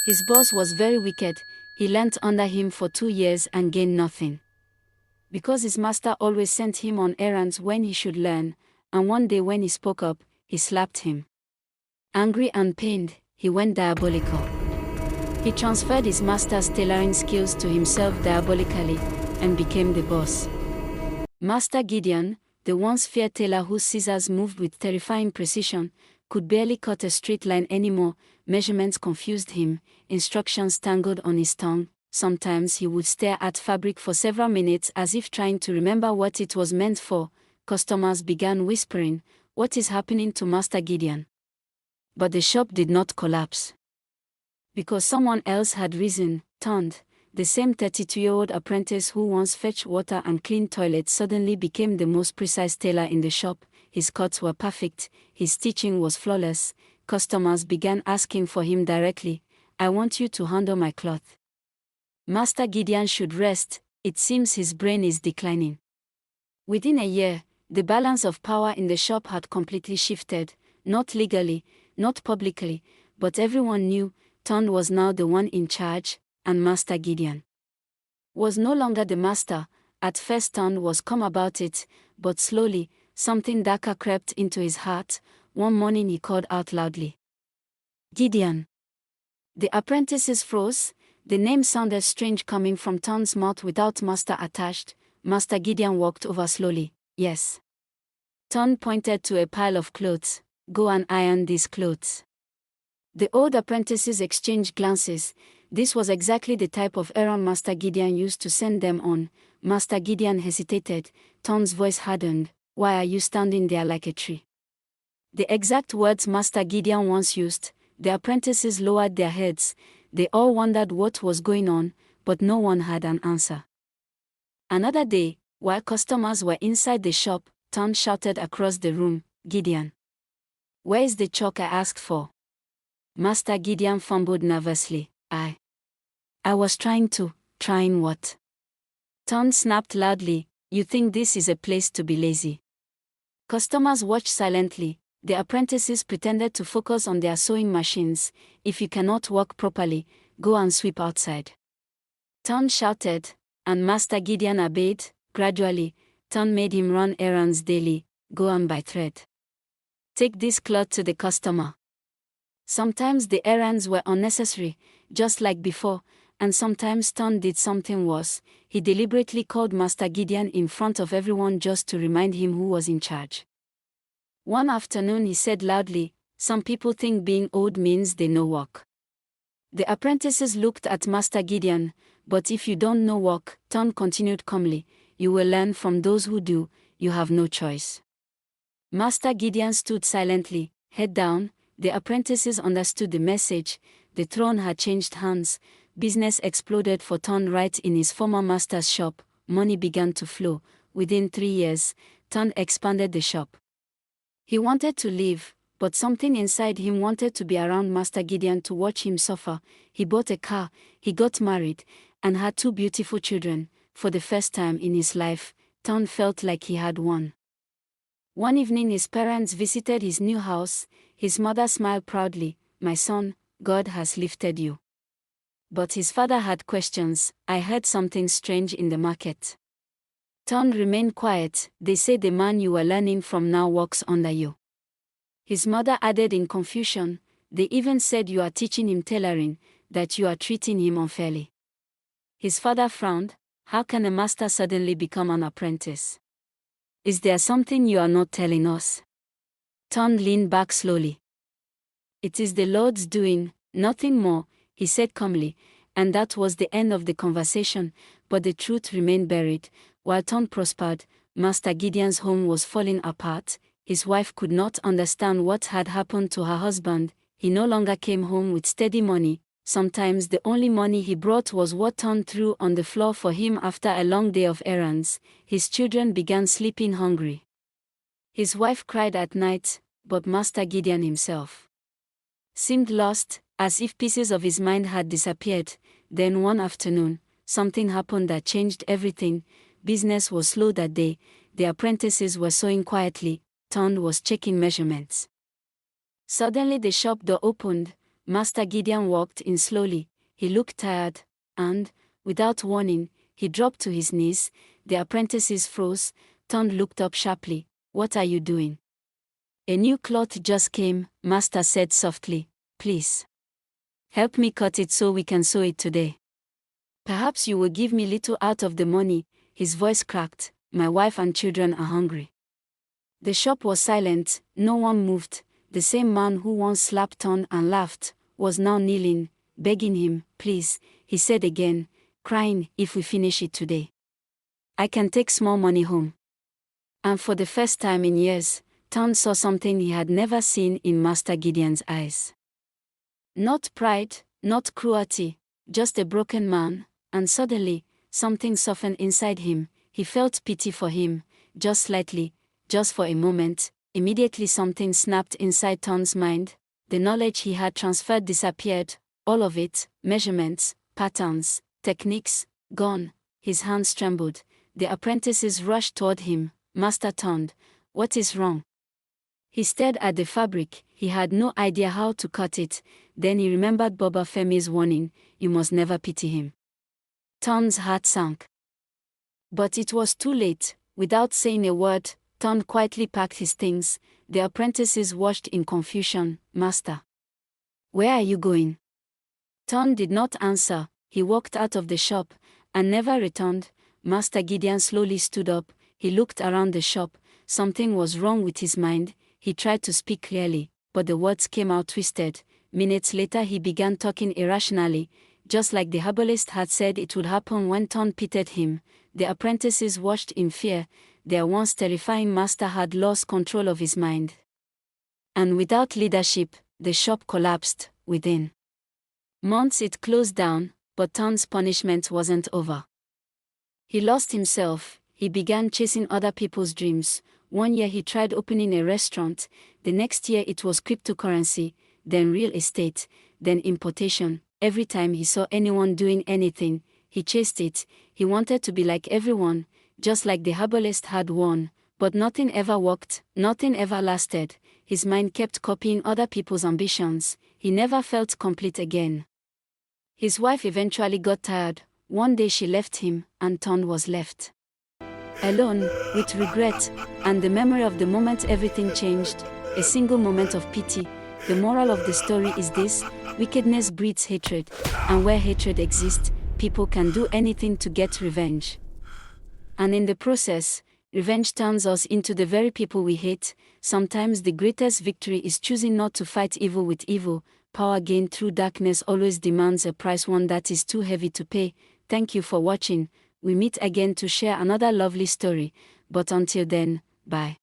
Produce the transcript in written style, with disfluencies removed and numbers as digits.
His boss was very wicked. He learnt under him for 2 years and gained nothing. Because his master always sent him on errands when he should learn, and one day when he spoke up, he slapped him. Angry and pained, he went diabolical. He transferred his master's tailoring skills to himself diabolically, and became the boss. Master Gideon, the once feared tailor whose scissors moved with terrifying precision, could barely cut a straight line anymore. Measurements confused him, instructions tangled on his tongue. Sometimes he would stare at fabric for several minutes as if trying to remember what it was meant for. Customers began whispering, "What is happening to Master Gideon?" But the shop did not collapse. Because someone else had risen. Tunde, the same 32-year-old apprentice who once fetched water and cleaned toilets, suddenly became the most precise tailor in the shop. His cuts were perfect, his stitching was flawless. Customers began asking for him directly. "I want you to handle my cloth." Master Gideon should rest, it seems his brain is declining. Within a year, the balance of power in the shop had completely shifted, not legally, not publicly, but everyone knew Tunde was now the one in charge, and Master Gideon was no longer the master. At first Tunde was calm about it, but slowly, something darker crept into his heart. One morning he called out loudly, "Gideon!" The apprentices froze. The name sounded strange coming from Tunde's mouth without master attached. Master Gideon walked over slowly. "Yes." Tunde pointed to a pile of clothes. "Go and iron these clothes." The old apprentices exchanged glances. This was exactly the type of errand Master Gideon used to send them on. Master Gideon hesitated. Tunde's voice hardened. "Why are you standing there like a tree?" The exact words Master Gideon once used. The apprentices lowered their heads. They all wondered what was going on, but no one had an answer. Another day, while customers were inside the shop, Tunde shouted across the room, "Gideon! Where is the chalk I asked for?" Master Gideon fumbled nervously. I was trying what?" Tunde snapped loudly, "You think this is a place to be lazy?" Customers watched silently. The apprentices pretended to focus on their sewing machines. "If you cannot work properly, go and sweep outside." Tunde shouted, and Master Gideon obeyed. Gradually, Tunde made him run errands daily. "Go and buy thread. Take this cloth to the customer." Sometimes the errands were unnecessary, just like before, and sometimes Tunde did something worse. He deliberately called Master Gideon in front of everyone just to remind him who was in charge. One afternoon he said loudly, "Some people think being old means they know work." The apprentices looked at Master Gideon. "But if you don't know work," Tunde continued calmly, "you will learn from those who do. You have no choice." Master Gideon stood silently, head down. The apprentices understood the message. The throne had changed hands. Business exploded for Tunde right in his former master's shop. Money began to flow. Within 3 years, Tunde expanded the shop. He wanted to leave, but something inside him wanted to be around Master Gideon to watch him suffer. He bought a car, he got married, and had 2 beautiful children. For the first time in his life, Tunde felt like he had won. One evening his parents visited his new house. His mother smiled proudly, "My son, God has lifted you." But his father had questions. "I heard something strange in the market." Tunde remained quiet. "They say the man you were learning from now works under you." His mother added in confusion, "They even said you are teaching him tailoring, that you are treating him unfairly." His father frowned. "How can a master suddenly become an apprentice? Is there something you are not telling us?" Tunde leaned back slowly. "It is the Lord's doing, nothing more," he said calmly, and that was the end of the conversation. But the truth remained buried. While Tunde prospered, Master Gideon's home was falling apart. His wife could not understand what had happened to her husband. He no longer came home with steady money. Sometimes the only money he brought was what Tunde threw on the floor for him after a long day of errands. His children began sleeping hungry. His wife cried at night, but Master Gideon himself seemed lost, as if pieces of his mind had disappeared. Then one afternoon, something happened that changed everything. Business was slow that day. The apprentices were sewing quietly. Tunde was checking measurements. Suddenly the shop door opened. Master Gideon walked in slowly. He looked tired, and, without warning, he dropped to his knees. The apprentices froze. Tunde looked up sharply. "What are you doing?" "A new cloth just came," Master said softly. "Please help me cut it so we can sew it today. Perhaps you will give me little out of the money." His voice cracked. "My wife and children are hungry." The shop was silent. No one moved. The same man who once slapped Tunde and laughed was now kneeling, begging him. "Please," he said again, crying, "if we finish it today, I can take small money home." And for the first time in years, Tunde saw something he had never seen in Master Gideon's eyes. Not pride, not cruelty, just a broken man, and suddenly, something softened inside him. He felt pity for him, just slightly, just for a moment. Immediately something snapped inside Tunde's mind. The knowledge he had transferred disappeared, all of it, measurements, patterns, techniques, gone. His hands trembled. The apprentices rushed toward him. "Master Tunde, what is wrong?" He stared at the fabric. He had no idea how to cut it. Then he remembered Baba Femi's warning, "You must never pity him." Tunde's heart sank. But it was too late. Without saying a word, Tunde quietly packed his things. The apprentices watched in confusion. "Master, where are you going?" Tunde did not answer. He walked out of the shop and never returned. Master Gideon slowly stood up. He looked around the shop. Something was wrong with his mind. He tried to speak clearly, but the words came out twisted. Minutes later he began talking irrationally, just like the herbalist had said it would happen when Tunde pitied him. The apprentices watched in fear. Their once terrifying master had lost control of his mind. And without leadership, the shop collapsed within months. It closed down, but Tunde's punishment wasn't over. He lost himself. He began chasing other people's dreams. One year he tried opening a restaurant. The next year it was cryptocurrency, then real estate, then importation. Every time he saw anyone doing anything, he chased it. He wanted to be like everyone, just like the herbalist had warned. But nothing ever worked, nothing ever lasted. His mind kept copying other people's ambitions. He never felt complete again. His wife eventually got tired. One day she left him, and Tunde was left alone, with regret, and the memory of the moment everything changed, a single moment of pity. The moral of the story is this: wickedness breeds hatred, and where hatred exists, people can do anything to get revenge. And in the process, revenge turns us into the very people we hate. Sometimes the greatest victory is choosing not to fight evil with evil. Power gained through darkness always demands a price, one that is too heavy to pay. Thank you for watching. We meet again to share another lovely story, but until then, bye.